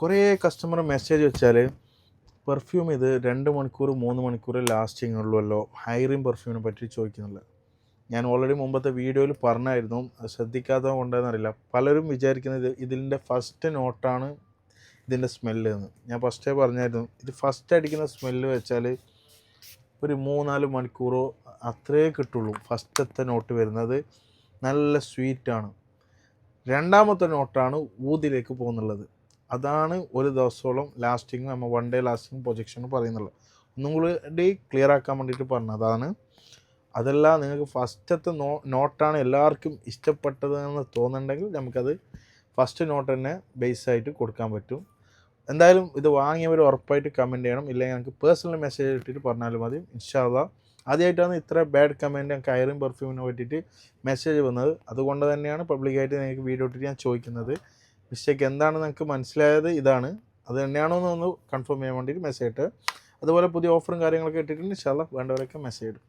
കുറേ customer message വെച്ചാൽ perfume ഇത് 2 മണിക്കൂർ 3 മണിക്കൂർ ലാസ്റ്റിംഗ് ഉള്ളൂല്ലോ, ഹൈറിൻ പെർഫ്യൂമിനെ പറ്റി ചോദിക്കുന്നില്ല. ഞാൻ ഓൾറെഡി മുമ്പത്തെ വീഡിയോയിൽ പറഞ്ഞായിരുന്നു, ശ്രദ്ധിക്കാത്തത് കൊണ്ടെന്നറിയില്ല. പലരും വിചാരിക്കുന്നത് ഇതിൻ്റെ ഫസ്റ്റ് നോട്ടാണ് ഇതിൻ്റെ സ്മെല്ല് എന്ന്. ഞാൻ ഫസ്റ്റേ പറഞ്ഞായിരുന്നു, ഇത് ഫസ്റ്റ് അടിക്കുന്ന സ്മെല്ല് വെച്ചാൽ ഒരു 3-4 മണിക്കൂറോ അത്രേ കിട്ടുള്ളൂ. ഫസ്റ്റത്തെ നോട്ട് വരുന്നത് നല്ല സ്വീറ്റാണ്. രണ്ടാമത്തെ നോട്ടാണ് ഊതിലേക്ക് പോകുന്നുള്ളത്. അതാണ് ഒരു ദിവസത്തോളം ലാസ്റ്റിങ്, നമ്മൾ 1 ഡേ ലാസ്റ്റിങ് പ്രൊജക്ഷൻ പറയുന്നുള്ളത്. ഒന്നും കൂടി ക്ലിയർ ആക്കാൻ വേണ്ടിയിട്ട് പറഞ്ഞതാണ്. അതല്ല, നിങ്ങൾക്ക് ഫസ്റ്റത്തെ നോട്ടാണ് എല്ലാവർക്കും ഇഷ്ടപ്പെട്ടതെന്ന് തോന്നുന്നുണ്ടെങ്കിൽ നമുക്കത് ഫസ്റ്റ് നോട്ട് തന്നെ ബേസായിട്ട് കൊടുക്കാൻ പറ്റും. എന്തായാലും ഇത് വാങ്ങിയവർ ഉറപ്പായിട്ട് കമൻറ്റ് ചെയ്യണം, ഇല്ലെങ്കിൽ എനിക്ക് പേഴ്സണൽ മെസ്സേജ് ഇട്ടിട്ട് പറഞ്ഞാലും മതി. ഇൻഷാ അല്ലാഹ് ആദ്യമായിട്ടാണ് ഇത്ര ബാഡ് കമൻറ്റ് ഞങ്ങൾക്ക് ഹൈറിൻ പെർഫ്യൂമിനെ പറ്റിയിട്ട് മെസ്സേജ് വന്നത്. അതുകൊണ്ട് തന്നെയാണ് പബ്ലിക്കായിട്ട് നിങ്ങൾക്ക് വീഡിയോ ഇട്ടിട്ട് ഞാൻ ചോദിക്കുന്നത്. മിസ്റ്റേക്ക് എന്താണെന്ന് നിങ്ങൾക്ക് മനസ്സിലായത് ഇതാണ്, അത് തന്നെയാണോ എന്നൊന്ന് കൺഫേം ചെയ്യാൻ വേണ്ടിയിട്ട് മെസ്സേജ് ഇട്ട്. അതുപോലെ പുതിയ ഓഫറും കാര്യങ്ങളൊക്കെ ഇട്ടിട്ടുണ്ട്. ഇൻഷാ അല്ലാഹ് വേണ്ടവരൊക്കെ മെസ്സേജ് ഇടും.